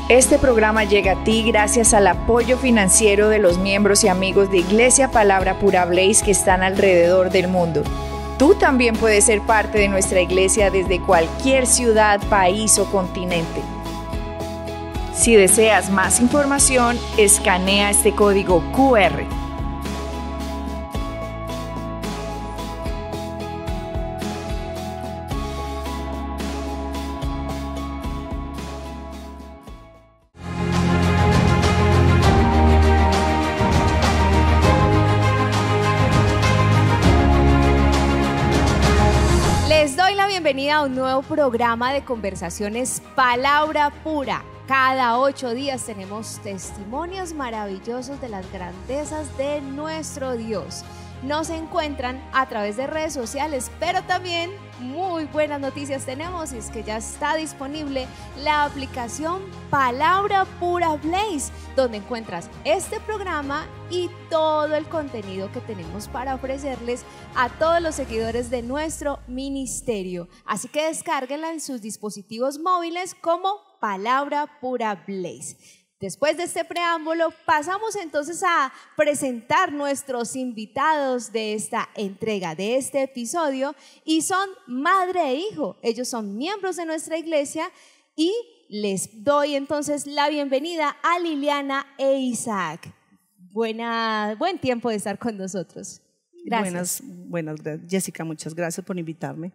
Este programa llega a ti gracias al apoyo financiero de los miembros y amigos de Iglesia Palabra Pura Blaze que están alrededor del mundo. Tú también puedes ser parte de nuestra iglesia desde cualquier ciudad, país o continente. Si deseas más información, escanea este código QR. Bienvenida a un nuevo programa de conversaciones Palabra Pura. Cada 8 días tenemos testimonios maravillosos de las grandezas de nuestro Dios. Nos encuentran a través de redes sociales, pero también muy buenas noticias tenemos y es que ya está disponible la aplicación Palabra Pura Blaze, donde encuentras este programa y todo el contenido que tenemos para ofrecerles a todos los seguidores de nuestro ministerio. Así que descárguenla en sus dispositivos móviles como Palabra Pura Blaze. Después de este preámbulo, pasamos entonces a presentar nuestros invitados de esta entrega, de este episodio, y son madre e hijo. Ellos son miembros de nuestra iglesia y les doy entonces la bienvenida a Liliana e Isaac. Buen tiempo de estar con nosotros. Gracias. Buenas, Jessica, muchas gracias por invitarme.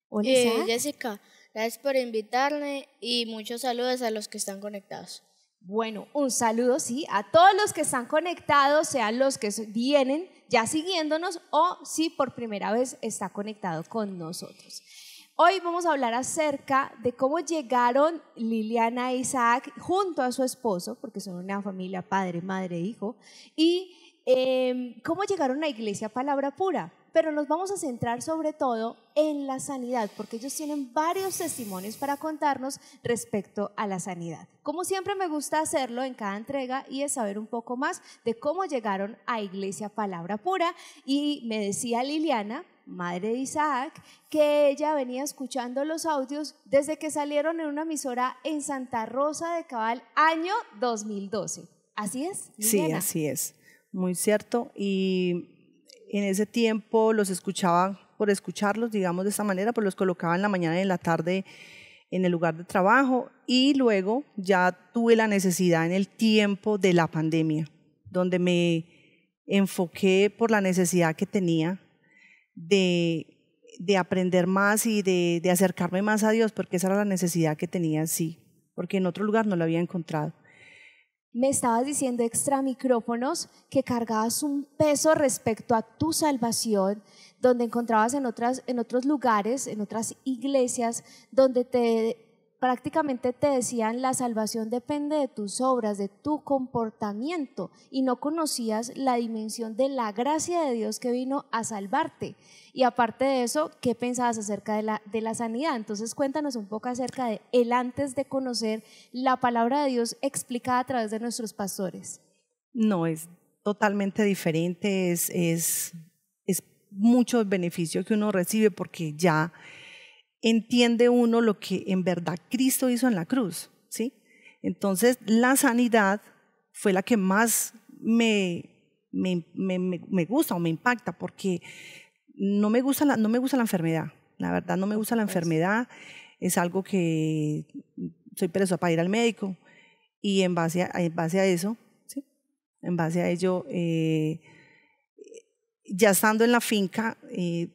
Hola, Isaac. Jessica, gracias por invitarme y muchos saludos a los que están conectados. Bueno, un saludo, sí, a todos los que están conectados, sean los que vienen ya siguiéndonos o si por primera vez está conectado con nosotros. Hoy vamos a hablar acerca de cómo llegaron Liliana e Isaac junto a su esposo, porque son una familia padre, madre, hijo, y cómo llegaron a Iglesia Palabra Pura. Pero nos vamos a centrar sobre todo en la sanidad, porque ellos tienen varios testimonios para contarnos respecto a la sanidad. Como siempre me gusta hacerlo en cada entrega y es saber un poco más de cómo llegaron a Iglesia Palabra Pura. Y me decía Liliana, madre de Isaac, que ella venía escuchando los audios desde que salieron en una emisora en Santa Rosa de Cabal, año 2012. ¿Así es, Liliana? Sí, así es, muy cierto. Y en ese tiempo los escuchaba por escucharlos, digamos de esta manera, pues los colocaba en la mañana y en la tarde en el lugar de trabajo y luego ya tuve la necesidad en el tiempo de la pandemia, donde me enfoqué por la necesidad que tenía de aprender más y de acercarme más a Dios, porque esa era la necesidad que tenía, sí, porque en otro lugar no la había encontrado. Me estabas diciendo extra micrófonos que cargabas un peso respecto a tu salvación, donde encontrabas en otros lugares, en otras iglesias, donde prácticamente te decían la salvación depende de tus obras, de tu comportamiento, y no conocías la dimensión de la gracia de Dios que vino a salvarte. Y aparte de eso, ¿qué pensabas acerca de la sanidad? Entonces cuéntanos un poco acerca de el antes de conocer la palabra de Dios explicada a través de nuestros pastores. No, es totalmente diferente, es mucho el beneficio que uno recibe porque ya entiende uno lo que en verdad Cristo hizo en la cruz, ¿sí? Entonces la sanidad fue la que más me gusta o me impacta porque no me gusta la enfermedad, la verdad no me gusta la enfermedad, es algo que soy perezosa para ir al médico y en base a eso, ¿sí? En base a ello, ya estando en la finca,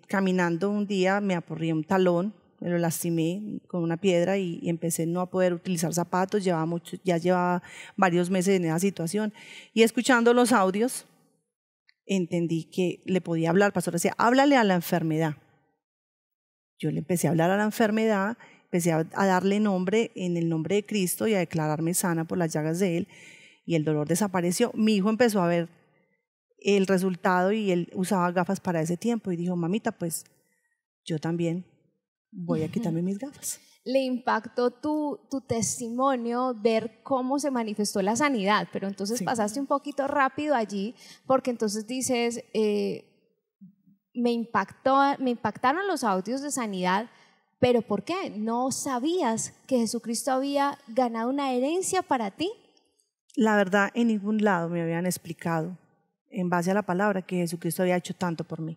caminando un día me aporreé un talón, me lo lastimé con una piedra y empecé no a poder utilizar zapatos, ya llevaba varios meses en esa situación y escuchando los audios entendí que le podía hablar. El pastor decía, háblale a la enfermedad. Yo le empecé a hablar a la enfermedad, empecé a darle nombre en el nombre de Cristo y a declararme sana por las llagas de Él y el dolor desapareció. Mi hijo empezó a ver el resultado y él usaba gafas para ese tiempo y dijo, mamita, pues yo también voy a quitarme mis gafas. Le impactó tu testimonio ver cómo se manifestó la sanidad, pero entonces sí, pasaste un poquito rápido allí, porque entonces dices, me impactaron los audios de sanidad, ¿Pero por qué? ¿No sabías que Jesucristo había ganado una herencia para ti? La verdad, en ningún lado me habían explicado, en base a la palabra, que Jesucristo había hecho tanto por mí.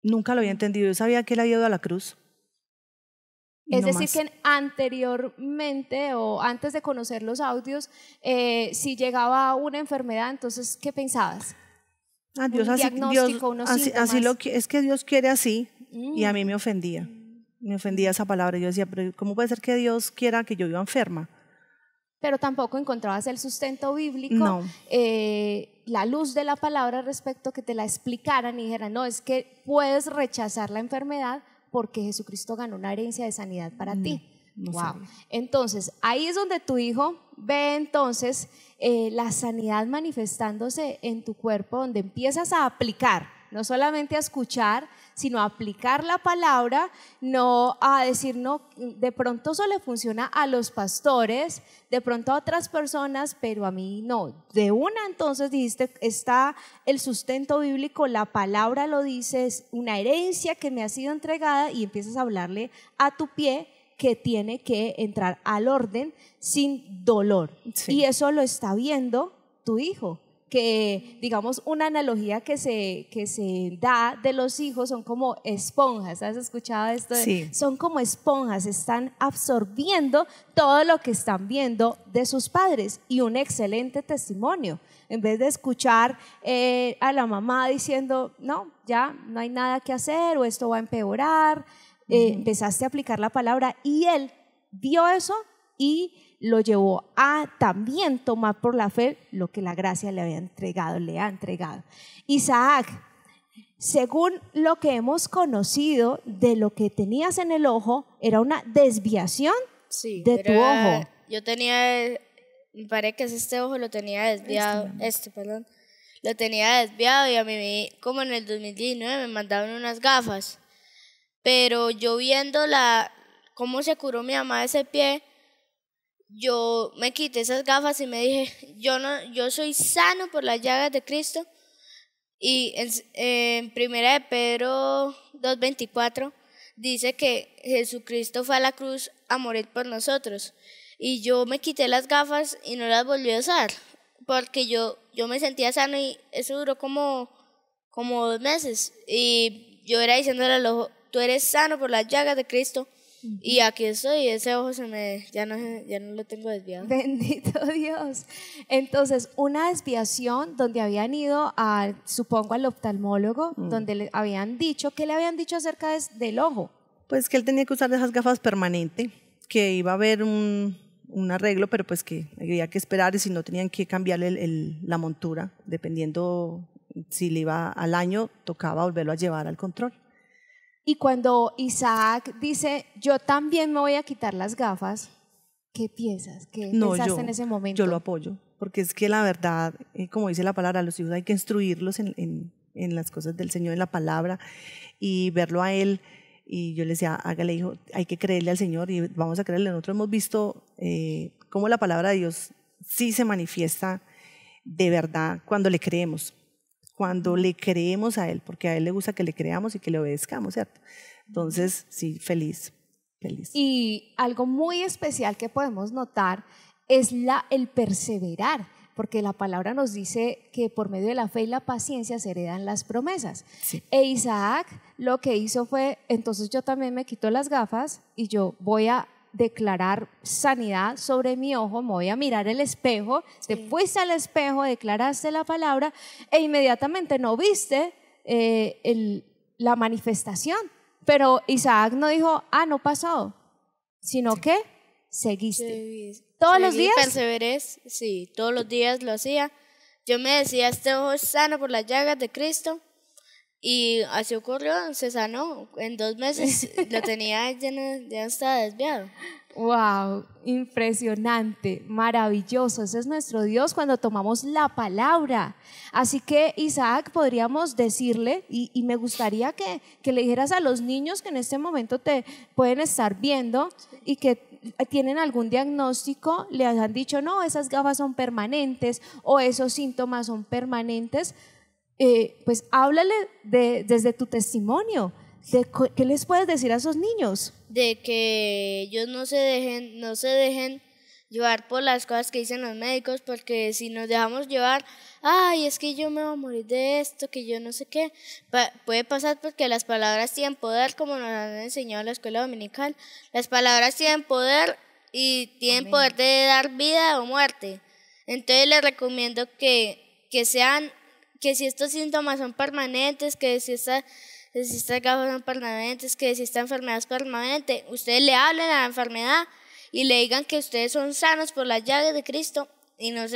Nunca lo había entendido. Yo sabía que Él había ido a la cruz. Es decir, que anteriormente o antes de conocer los audios, si llegaba una enfermedad, entonces, ¿qué pensabas? Dios, Un diagnóstico, unos síntomas. Es que Dios quiere así, y a mí me ofendía. Me ofendía esa palabra. Yo decía, pero ¿cómo puede ser que Dios quiera que yo viva enferma? Pero tampoco encontrabas el sustento bíblico, No. La luz de la palabra respecto que te la explicaran y dijeran, no, es que puedes rechazar la enfermedad porque Jesucristo ganó una herencia de sanidad para ti. No Wow. sabía. Entonces, ahí es donde tu hijo ve entonces la sanidad manifestándose en tu cuerpo, donde empiezas a aplicar, no solamente a escuchar, sino a aplicar la palabra, no a decir, no, de pronto eso le funciona a los pastores, de pronto a otras personas, pero a mí no. De una entonces dijiste, está el sustento bíblico, la palabra lo dice, es una herencia que me ha sido entregada, y empiezas a hablarle a tu pie que tiene que entrar al orden sin dolor. Sí. Y eso lo está viendo tu hijo, que digamos una analogía que se da de los hijos son como esponjas. ¿Has escuchado esto? Sí. Son como esponjas, están absorbiendo todo lo que están viendo de sus padres, y un excelente testimonio. En vez de escuchar a la mamá diciendo, no, ya no hay nada que hacer o esto va a empeorar, empezaste a aplicar la palabra, y él vio eso y lo llevó a también tomar por la fe lo que la gracia le ha entregado. Isaac, según lo que hemos conocido de lo que tenías en el ojo, era una desviación de tu ojo. Yo tenía, me parece que este ojo lo tenía desviado, lo tenía desviado, y a mí, como en el 2019, me mandaron unas gafas, pero yo viendo cómo se curó mi mamá de ese pie, yo me quité esas gafas y me dije, yo soy sano por las llagas de Cristo. Y en Primera de Pedro 2:24 dice que Jesucristo fue a la cruz a morir por nosotros. Y yo me quité las gafas y no las volví a usar, porque yo me sentía sano, y eso duró como 2 meses. Y yo era diciéndole al ojo, tú eres sano por las llagas de Cristo. Y aquí estoy, ese ojo ya no lo tengo desviado. Bendito Dios. Entonces, una desviación donde habían ido supongo al oftalmólogo, donde le habían dicho, ¿qué le habían dicho acerca del ojo? Pues que él tenía que usar esas gafas permanente, que iba a haber un arreglo, pero pues que había que esperar, y si no tenían que cambiarle la montura, dependiendo si le iba al año, tocaba volverlo a llevar al control. Y cuando Isaac dice, yo también me voy a quitar las gafas, ¿qué piensas? ¿Qué pensaste en ese momento? Yo lo apoyo, porque es que la verdad, como dice la palabra, a los hijos hay que instruirlos en las cosas del Señor, en la palabra, y verlo a Él. Y yo le decía, hágale, hijo, hay que creerle al Señor, y vamos a creerle. Nosotros hemos visto cómo la palabra de Dios sí se manifiesta de verdad cuando le creemos. Cuando le creemos a Él, porque a Él le gusta que le creamos y que le obedezcamos, ¿cierto? Entonces, sí, feliz. Y algo muy especial que podemos notar es el perseverar, porque la palabra nos dice que por medio de la fe y la paciencia se heredan las promesas. Sí. E Isaac lo que hizo fue, entonces yo también me quito las gafas y yo voy a declarar sanidad sobre mi ojo, me voy a mirar el espejo, te fuiste al espejo, declaraste la palabra, e inmediatamente no viste la manifestación. Pero Isaac no dijo, no pasó, sino que seguiste. ¿Todos los días? Perseveré, sí, todos los días lo hacía. Yo me decía, este ojo es sano por las llagas de Cristo, y así ocurrió, se sanó. En 2 meses lo tenía ya estaba desviado. Wow, impresionante, maravilloso. Ese es nuestro Dios cuando tomamos la palabra. Así que Isaac, podríamos decirle, y me gustaría que le dijeras a los niños que en este momento te pueden estar viendo y que tienen algún diagnóstico, les han dicho, no, esas gafas son permanentes o esos síntomas son permanentes, pues háblale desde tu testimonio. ¿Qué les puedes decir a esos niños? De que ellos no se dejen llevar por las cosas que dicen los médicos, porque si nos dejamos llevar, ay, es que yo me voy a morir de esto, que yo no sé qué, puede pasar porque las palabras tienen poder, como nos han enseñado en la escuela dominical. Las palabras tienen poder y tienen poder de dar vida o muerte. Entonces les recomiendo que si estos síntomas son permanentes, que si estas gafas son permanentes, que si esta enfermedad es permanente, ustedes le hablen a la enfermedad y le digan que ustedes son sanos por las llagas de Cristo y no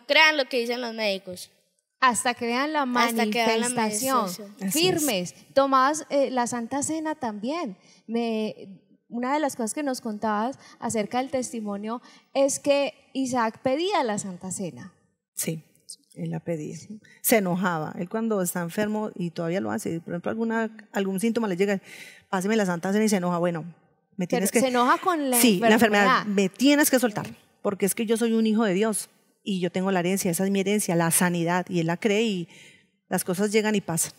crean lo que dicen los médicos. Hasta que vean la manifestación. Firmes. Tomás, la Santa Cena también. Una de las cosas que nos contabas acerca del testimonio es que Isaac pedía la Santa Cena. Sí, él la pedía. Se enojaba. Él cuando está enfermo, y todavía lo hace, por ejemplo, algún síntoma le llega, páseme la Santa Cena, y se enoja. Bueno, me tienes que... Se enoja con la enfermedad. Sí, la enfermedad. Me tienes que soltar, porque es que yo soy un hijo de Dios y yo tengo la herencia, esa es mi herencia, la sanidad, y él la cree y las cosas llegan y pasan.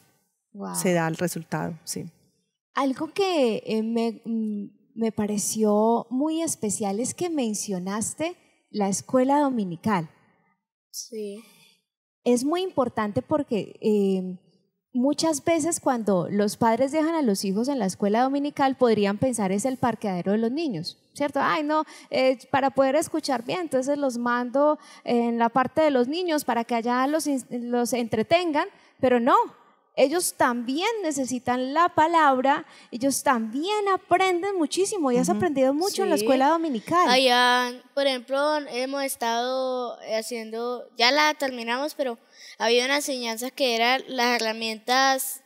Wow. Se da el resultado, sí. Algo que me pareció muy especial es que mencionaste la escuela dominical. Sí. Es muy importante porque muchas veces cuando los padres dejan a los hijos en la escuela dominical podrían pensar es el parqueadero de los niños, ¿cierto? Ay, no, para poder escuchar bien, entonces los mando en la parte de los niños para que allá los entretengan, pero no. Ellos también necesitan la palabra, ellos también aprenden muchísimo y has aprendido mucho en la escuela dominical. Allá, por ejemplo, hemos estado haciendo, ya la terminamos, pero había una enseñanza que eran las herramientas,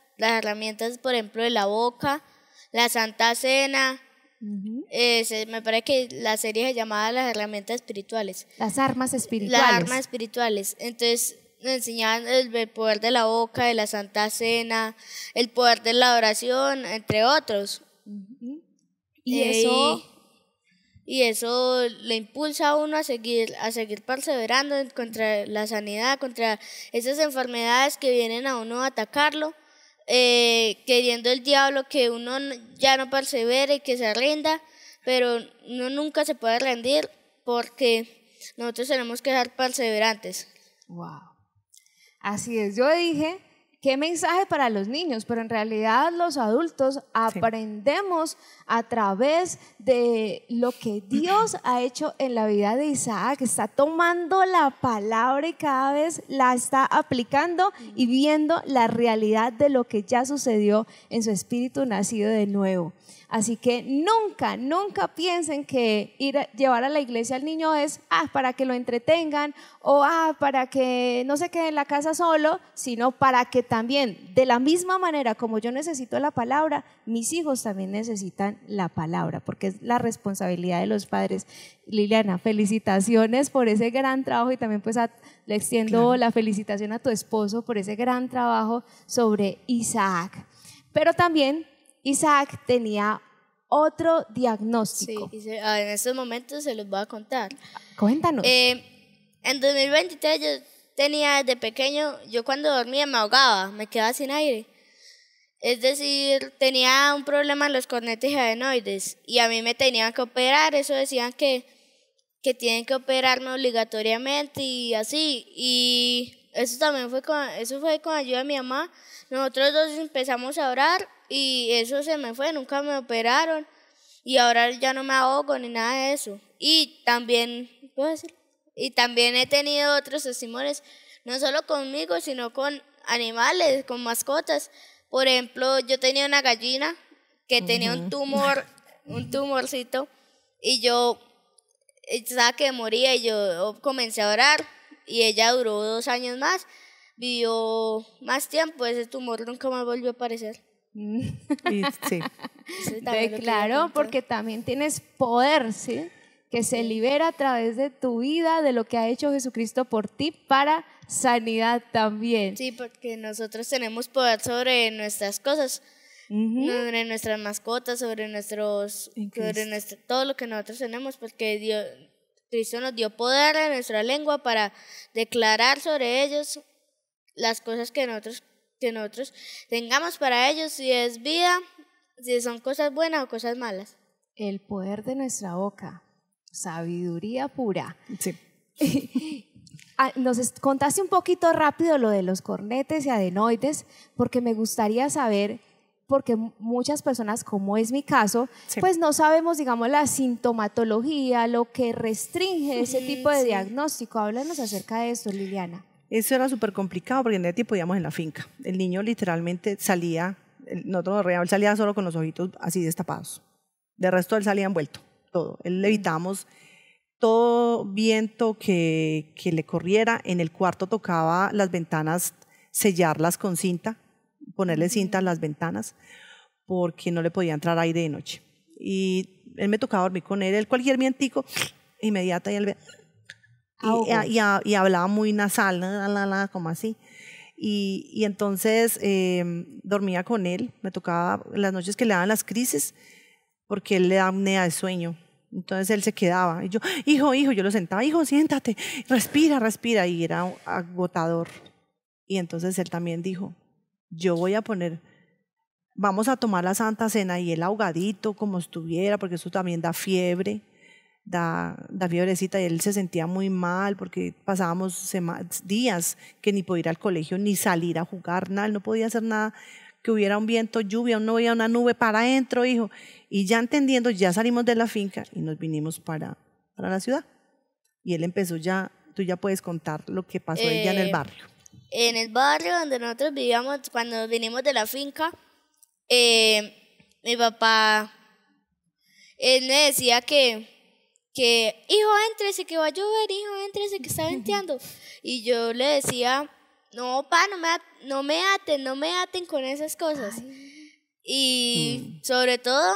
por ejemplo, de la boca, la Santa Cena. Me parece que la serie se llamaba Las herramientas espirituales. Las armas espirituales. Las armas espirituales. Entonces, nos enseñaban el poder de la boca, de la Santa Cena, el poder de la oración, entre otros. Y eso le impulsa a uno a seguir perseverando contra la sanidad, contra esas enfermedades que vienen a uno a atacarlo, queriendo el diablo que uno ya no persevere y que se rinda, pero uno nunca se puede rendir porque nosotros tenemos que ser perseverantes. Wow. Así es, yo dije, qué mensaje para los niños, pero en realidad los adultos aprendemos a través de lo que Dios ha hecho en la vida de Isaac. Está tomando la palabra y cada vez la está aplicando y viendo la realidad de lo que ya sucedió en su espíritu nacido de nuevo. Así que nunca piensen que llevar a la iglesia al niño es para que lo entretengan o para que no se quede en la casa solo, sino para que también, de la misma manera como yo necesito la palabra, mis hijos también necesitan la palabra, porque es la responsabilidad de los padres. Liliana, felicitaciones por ese gran trabajo y también pues le extiendo la felicitación a tu esposo por ese gran trabajo sobre Isaac. Pero también Isaac tenía otro diagnóstico. Sí, en estos momentos se los voy a contar. Cuéntanos. En 2023 yo tenía desde pequeño, yo cuando dormía me ahogaba, me quedaba sin aire. Es decir, tenía un problema en los cornetes y adenoides y a mí me tenían que operar, eso decían que tienen que operarme obligatoriamente y así. Y eso también fue con ayuda de mi mamá. Nosotros dos empezamos a orar y eso se me fue, nunca me operaron y ahora ya no me ahogo ni nada de eso. Y también he tenido otros testimonios, no solo conmigo, sino con animales, con mascotas. Por ejemplo, yo tenía una gallina que tenía un tumorcito y yo estaba que moría y yo comencé a orar y ella duró 2 años más, vivió más tiempo, ese tumor nunca más volvió a aparecer. Sí. Claro, porque también tienes poder, ¿sí? Que se libera a través de tu vida, de lo que ha hecho Jesucristo por ti para sanidad también. Sí, porque nosotros tenemos poder sobre nuestras cosas, sobre nuestras mascotas, sobre todo lo que nosotros tenemos, porque Cristo nos dio poder en nuestra lengua para declarar sobre ellos las cosas que nosotros que nosotros tengamos para ellos, si es vida, si son cosas buenas o cosas malas. El poder de nuestra boca, sabiduría pura. Sí. Nos contaste un poquito rápido lo de los cornetes y adenoides, porque me gustaría saber, porque muchas personas, como es mi caso, Sí. pues no sabemos, digamos, la sintomatología, lo que restringe ese tipo de diagnóstico. Háblanos acerca de esto, Liliana. Eso era súper complicado porque en ese tiempo íbamos en la finca. El niño literalmente salía, nosotros nos reíamos, él salía solo con los ojitos así destapados. De resto él salía envuelto, todo. Él le evitamos todo viento que le corriera. En el cuarto tocaba las ventanas, sellarlas con cinta, ponerle cinta a las ventanas, porque no le podía entrar aire de noche. Y él me tocaba dormir con él, cualquier vientico, inmediata, y él y hablaba muy nasal, como así. Y entonces dormía con él, me tocaba las noches que le daban las crisis, porque él le da apnea de sueño. Entonces él se quedaba y yo, hijo, yo lo sentaba, hijo, siéntate, respira, y era agotador. Y entonces él también dijo, vamos a tomar la Santa Cena, y él ahogadito como estuviera, porque eso también da fiebre, da fiebrecita, y él se sentía muy mal porque pasábamos días que ni podía ir al colegio, ni salir a jugar, nada, él no podía hacer nada, que hubiera un viento, lluvia, no había una nube para adentro, hijo. Y ya entendiendo, ya salimos de la finca y nos vinimos para la ciudad. Y él empezó tú ya puedes contar lo que pasó ella en el barrio. En el barrio donde nosotros vivíamos, cuando vinimos de la finca, mi papá, él me decía que hijo, éntrese, que va a llover, hijo, éntrese, que está venteando. Y yo le decía, no, pa, no me aten con esas cosas. Ay. Y sobre todo,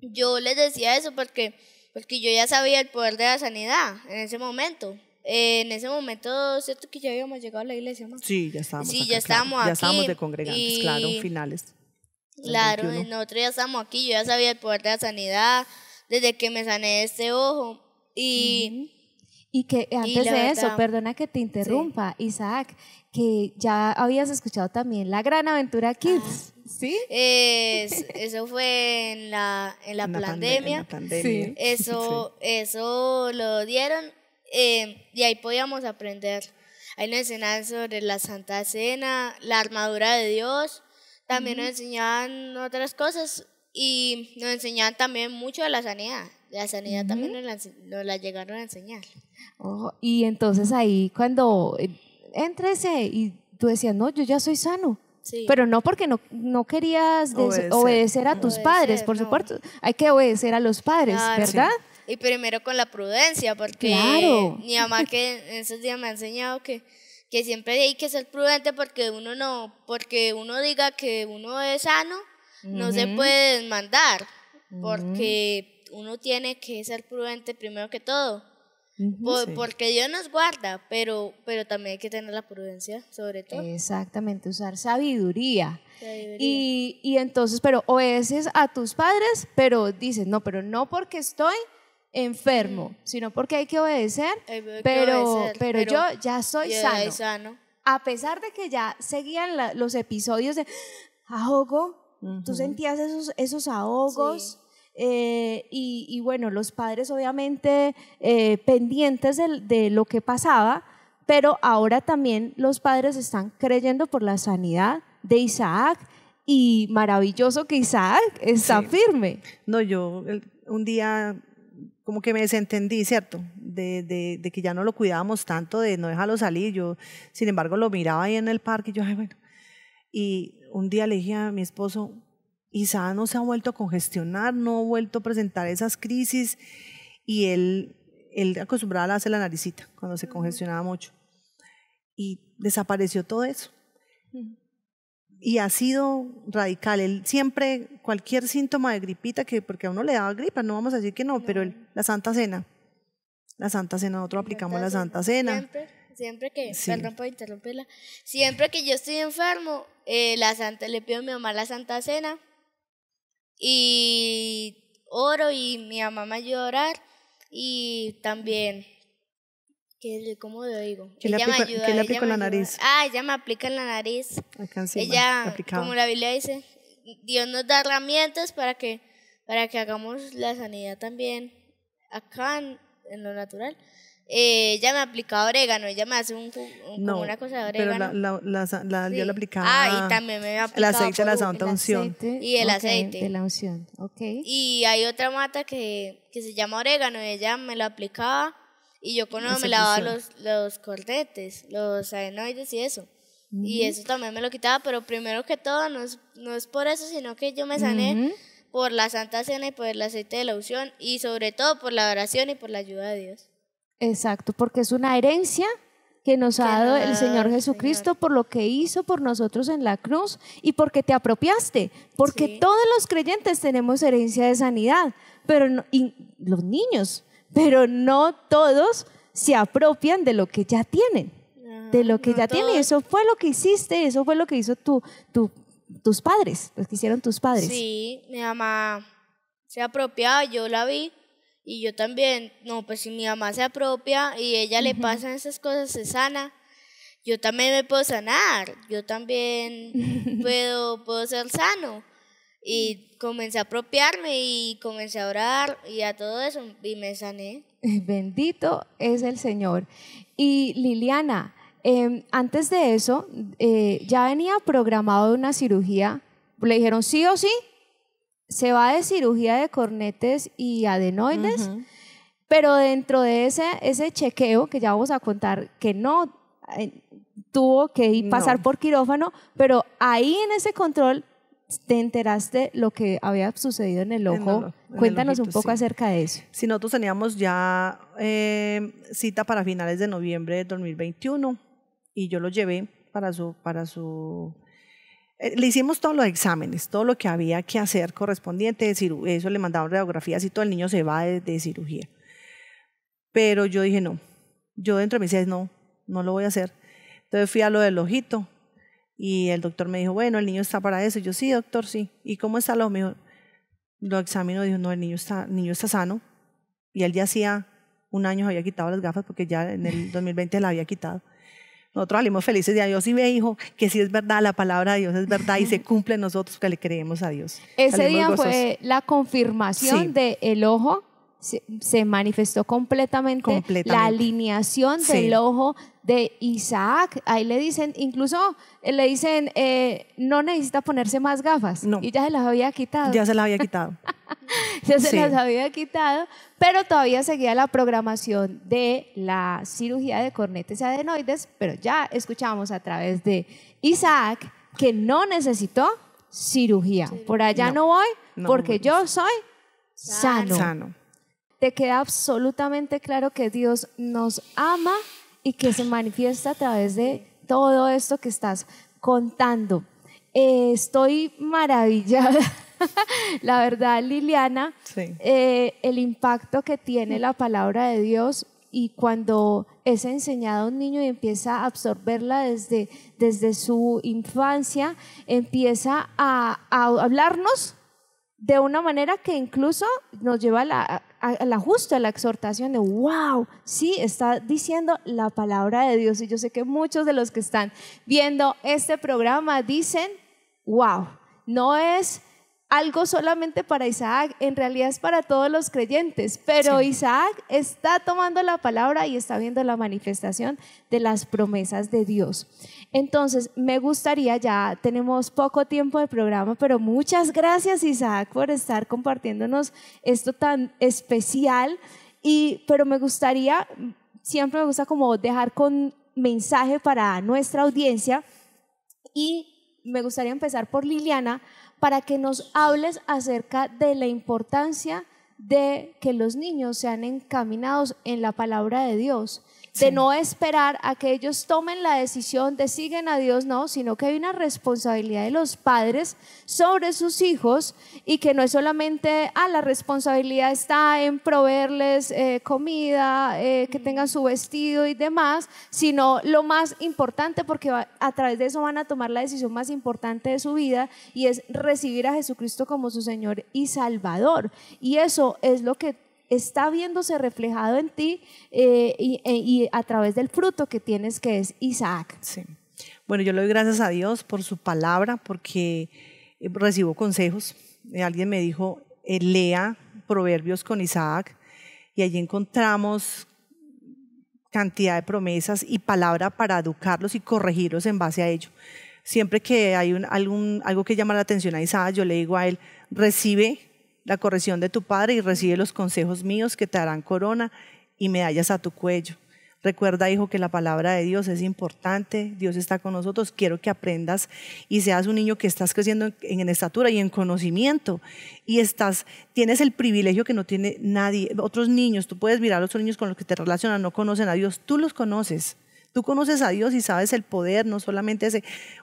yo les decía eso porque yo ya sabía el poder de la sanidad en ese momento. En ese momento, ¿cierto que ya habíamos llegado a la iglesia, mamá? Sí, ya estábamos sí, acá, ya estábamos aquí. Ya estábamos de congregantes, claro, finales. Claro, nosotros ya estamos aquí, yo ya sabía el poder de la sanidad desde que me sané de este ojo. Y que antes de eso, perdona que te interrumpa, sí. Isaac, que ya habías escuchado también La Gran Aventura Kids, ¿sí? Eso fue en la pandemia. Sí. Eso lo dieron y ahí podíamos aprender. Ahí nos enseñaban sobre la Santa Cena, la armadura de Dios, también nos enseñaban otras cosas y nos enseñaban también mucho de la sanidad. La sanidad también nos la llegaron a enseñar. Oh, y entonces ahí cuando éntrese y tú decías, no, yo ya soy sano. Sí. Pero no porque no querías obedecer a tus padres, por supuesto. Hay que obedecer a los padres, claro, ¿verdad? Sí. Y primero con la prudencia, porque claro. Mi mamá que en esos días me ha enseñado que siempre hay que ser prudente porque uno diga que uno es sano, no se puede desmandar, porque uno tiene que ser prudente primero que todo. Porque Dios nos guarda, pero también hay que tener la prudencia, sobre todo. Exactamente, usar sabiduría. Y entonces, pero obedeces a tus padres, pero dices, no, pero no porque estoy enfermo, sino porque hay que obedecer, pero yo ya soy sano. A pesar de que ya seguían los episodios de ahogo, tú sentías esos ahogos. Sí. Y bueno, los padres obviamente pendientes de lo que pasaba, pero ahora también los padres están creyendo por la sanidad de Isaac, y maravilloso que Isaac está firme. No, yo un día como que me desentendí, ¿cierto? De que ya no lo cuidábamos tanto, de no dejarlo salir. Yo, sin embargo, lo miraba ahí en el parque y yo, ay, bueno. Y un día le dije a mi esposo, Isaac no se ha vuelto a congestionar, no ha vuelto a presentar esas crisis, y él acostumbraba a hacer la naricita cuando se congestionaba mucho, y desapareció todo eso. Y ha sido radical. Él siempre, cualquier síntoma de gripita, porque a uno le daba gripa, no vamos a decir que no, pero la Santa Cena, nosotros aplicamos la Santa Cena. Siempre que, perdón por interrumpirla, siempre que yo estoy enfermo, le pido a mi mamá la Santa Cena, y oro, y mi mamá me ayuda a orar, y también ¿Cómo lo digo? ¿Qué le Ella me aplicó, ayuda, ¿qué le ella aplicó me en la ayuda. nariz? Ella me aplica en la nariz. Acá encima, Ella, aplicado. como la Biblia dice, Dios nos da herramientas para que hagamos la sanidad también acá en lo natural. Ella me aplicaba orégano, ella me hace como una cosa de pero orégano. yo le aplicaba y también me el aplicaba aceite de la por santa unción. Y el ok, aceite. de la unción, ok. Y hay otra mata que se llama orégano, y ella me la aplicaba y yo cuando Esa me lavaba función. los cordetes, los adenoides y eso. Y eso también me lo quitaba, pero primero que todo no es por eso, sino que yo me sané por la Santa Cena y por el aceite de la unción y sobre todo por la oración y por la ayuda de Dios. Exacto, porque es una herencia que nos ha dado el Señor Jesucristo por lo que hizo por nosotros en la cruz y porque te apropiaste, porque Sí. todos los creyentes tenemos herencia de sanidad, pero y los niños, pero no todos se apropian de lo que ya tienen, de lo que no ya tienen. todos. Eso fue lo que hiciste, eso fue lo que hizo tus padres, lo que hicieron tus padres. Sí, mi mamá se apropiaba, yo la vi y yo también, no, pues si mi mamá se apropia y ella le pasan esas cosas, se sana, yo también me puedo sanar, yo también puedo ser sano. Y comencé a apropiarme y comencé a orar y a todo eso y me sané. Bendito es el Señor. Y Liliana, antes de eso, ya venía programado una cirugía. Le dijeron sí o sí, se va de cirugía de cornetes y adenoides, pero dentro de ese chequeo, que ya vamos a contar, que no tuvo que pasar por quirófano, pero ahí en ese control te enteraste lo que había sucedido en el ojo. Cuéntanos un poco acerca de eso. Sí, nosotros teníamos ya cita para finales de noviembre de 2021 y yo lo llevé para su le hicimos todos los exámenes, todo lo que había que hacer correspondiente, eso le mandaban radiografías y todo, el niño se va de cirugía. Pero yo dije no, yo dentro de mí decía no lo voy a hacer. Entonces fui a lo del ojito y el doctor me dijo, bueno, el niño está para eso. Yo, sí, doctor, sí. ¿Y cómo está el ojo? Me dijo, lo examinó y dijo, no, el niño está sano. Y él ya hacía un año había quitado las gafas porque ya en el 2020 la había quitado. Nosotros salimos felices de Dios y ve, hijo, que sí es verdad, la palabra de Dios es verdad y se cumple en nosotros que le creemos a Dios. Ese Salimos día gozosos. fue la confirmación del ojo, se manifestó completamente la alineación del ojo de Isaac. Ahí le dicen, incluso le dicen, no necesita ponerse más gafas. No. Y ya se las había quitado. Ya se las había quitado. Ya se las había quitado, pero todavía seguía la programación de la cirugía de cornetes y adenoides, pero ya escuchamos a través de Isaac que no necesitó cirugía. Por allá no voy porque yo soy sano. Te queda absolutamente claro que Dios nos ama y que se manifiesta a través de todo esto que estás contando. Estoy maravillada. La verdad, Liliana, el impacto que tiene la palabra de Dios y cuando es enseñada a un niño y empieza a absorberla desde su infancia, empieza a hablarnos de una manera que incluso nos lleva a la justa, a la exhortación de wow, sí, está diciendo la palabra de Dios. Y yo sé que muchos de los que están viendo este programa dicen wow, no es algo solamente para Isaac, en realidad es para todos los creyentes, pero Isaac está tomando la palabra y está viendo la manifestación de las promesas de Dios. Entonces, me gustaría, ya tenemos poco tiempo de programa, pero muchas gracias Isaac por estar compartiéndonos esto tan especial, pero me gustaría, siempre me gusta como dejar con mensaje para nuestra audiencia y me gustaría empezar por Liliana, para que nos hables acerca de la importancia de que los niños sean encaminados en la palabra de Dios, de no esperar a que ellos tomen la decisión de siguen a Dios, no, sino que hay una responsabilidad de los padres sobre sus hijos y que no es solamente, la responsabilidad está en proveerles comida, que tengan su vestido y demás, sino lo más importante, porque a través de eso van a tomar la decisión más importante de su vida y es recibir a Jesucristo como su Señor y Salvador. Y eso es lo que está viéndose reflejado en ti y a través del fruto que tienes, que es Isaac. Sí. Bueno, yo le doy gracias a Dios por su palabra, porque recibo consejos. Alguien me dijo, lea Proverbios con Isaac, y allí encontramos cantidad de promesas y palabra para educarlos y corregirlos en base a ello. Siempre que hay algo que llama la atención a Isaac, yo le digo a él, recibe la corrección de tu padre y recibe los consejos míos que te darán corona y medallas a tu cuello. Recuerda, hijo, que la palabra de Dios es importante, Dios está con nosotros, quiero que aprendas y seas un niño que estás creciendo en estatura y en conocimiento, y tienes el privilegio que no tiene nadie, otros niños. Tú puedes mirar a otros niños con los que te relacionan, no conocen a Dios, tú los conoces, tú conoces a Dios y sabes el poder, no solamente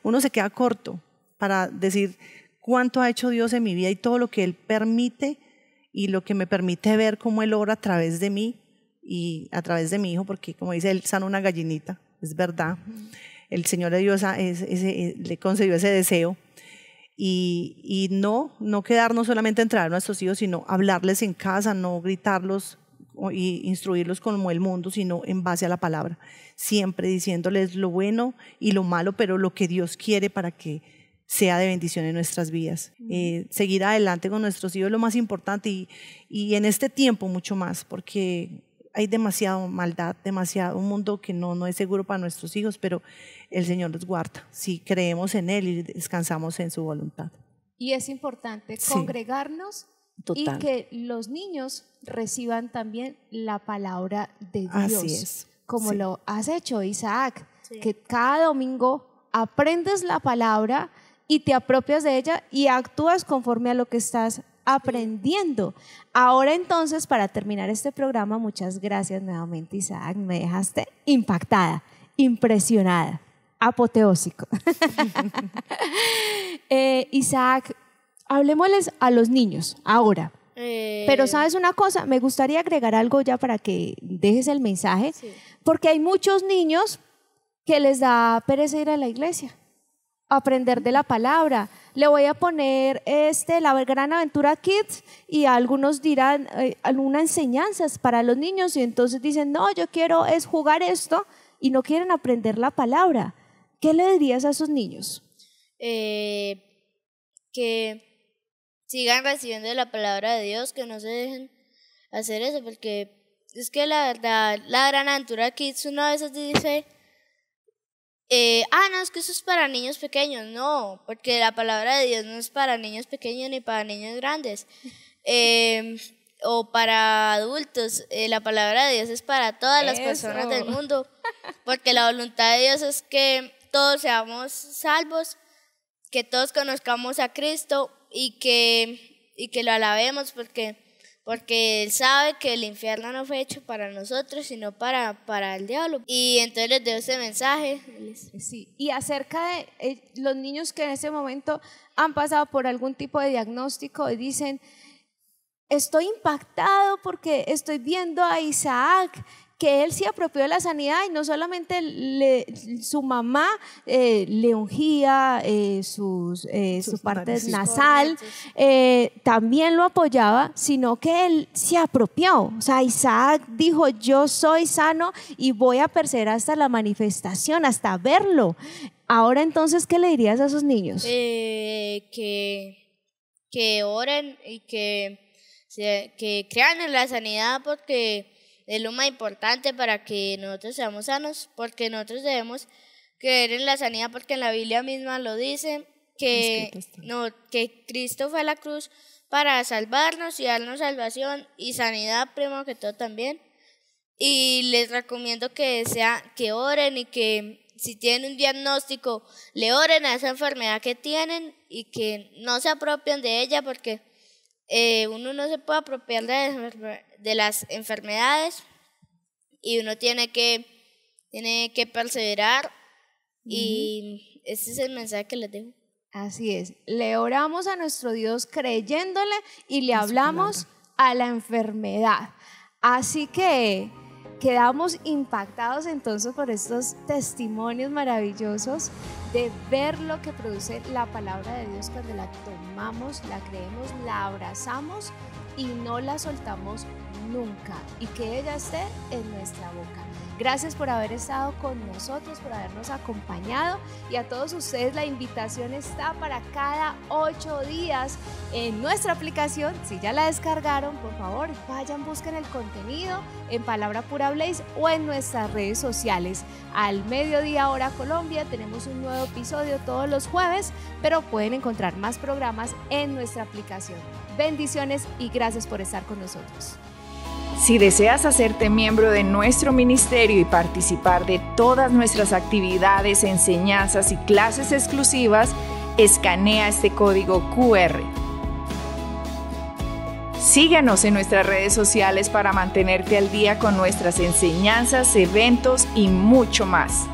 uno se queda corto para decir cuánto ha hecho Dios en mi vida y todo lo que Él permite y lo que me permite ver cómo Él obra a través de mí y a través de mi hijo, porque como dice, Él sana una gallinita, es verdad. El Señor le dio le concedió ese deseo, y no quedarnos solamente en traer a nuestros hijos, sino hablarles en casa, no gritarlos y instruirlos como el mundo, sino en base a la palabra, siempre diciéndoles lo bueno y lo malo, pero lo que Dios quiere para que sea de bendición en nuestras vidas. Seguir adelante con nuestros hijos es lo más importante, y en este tiempo mucho más, porque hay demasiada maldad, un mundo que no es seguro para nuestros hijos, pero el Señor los guarda si creemos en Él y descansamos en su voluntad. Y es importante congregarnos. Total. Y que los niños reciban también la palabra de Dios. Así es. Como lo has hecho, Isaac, que cada domingo aprendes la palabra y te apropias de ella y actúas conforme a lo que estás aprendiendo. Ahora entonces, para terminar este programa, muchas gracias nuevamente, Isaac, me dejaste impactada, impresionada, apoteósico. Isaac, hablemosles a los niños ahora. Pero ¿sabes una cosa? Me gustaría agregar algo ya para que dejes el mensaje, porque hay muchos niños que les da pereza ir a la iglesia, aprender de la palabra. Le voy a poner la Gran Aventura Kids, y algunos dirán algunas enseñanzas para los niños, y entonces dicen, no, yo quiero es jugar esto, y no quieren aprender la palabra. ¿Qué le dirías a esos niños? Que sigan recibiendo la palabra de Dios, que no se dejen hacer eso, porque es que la verdad, la Gran Aventura Kids una vez dice, no, es que eso es para niños pequeños. No, porque la palabra de Dios no es para niños pequeños ni para niños grandes, o para adultos. La palabra de Dios es para todas las personas del mundo, porque la voluntad de Dios es que todos seamos salvos, que todos conozcamos a Cristo y que lo alabemos, porque Él sabe que el infierno no fue hecho para nosotros, sino para el diablo. Y entonces les doy ese mensaje. Sí. Y acerca de los niños que en ese momento han pasado por algún tipo de diagnóstico y dicen, estoy impactado porque estoy viendo a Isaac, que él se apropió de la sanidad, y no solamente su mamá le ungía su parte nasal, también lo apoyaba, sino que él se apropió. O sea, Isaac dijo, yo soy sano y voy a perseverar hasta la manifestación, hasta verlo. Ahora entonces, ¿qué le dirías a esos niños? Que oren y que crean en la sanidad, porque es lo más importante para que nosotros seamos sanos, porque nosotros debemos creer en la sanidad, porque en la Biblia misma lo dice, que Cristo fue a la cruz para salvarnos y darnos salvación y sanidad, primero que todo también. Y les recomiendo que oren, y que si tienen un diagnóstico, le oren a esa enfermedad que tienen y que no se apropien de ella, porque uno no se puede apropiar de las enfermedades, y uno tiene que perseverar, y ese es el mensaje que les dejo. Así es, le oramos a nuestro Dios creyéndole y le hablamos a la enfermedad. Así que quedamos impactados entonces por estos testimonios maravillosos de ver lo que produce la palabra de Dios cuando la tomamos, la creemos, la abrazamos y no la soltamos nunca y que ella esté en nuestra boca. Gracias por haber estado con nosotros, por habernos acompañado, y a todos ustedes la invitación está para cada 8 días en nuestra aplicación. Si ya la descargaron, por favor, vayan, busquen el contenido en Palabra Pura Blaze o en nuestras redes sociales. Al mediodía hora Colombia tenemos un nuevo episodio todos los jueves, pero pueden encontrar más programas en nuestra aplicación. Bendiciones y gracias por estar con nosotros. Si deseas hacerte miembro de nuestro ministerio y participar de todas nuestras actividades, enseñanzas y clases exclusivas, escanea este código QR. Síguenos en nuestras redes sociales para mantenerte al día con nuestras enseñanzas, eventos y mucho más.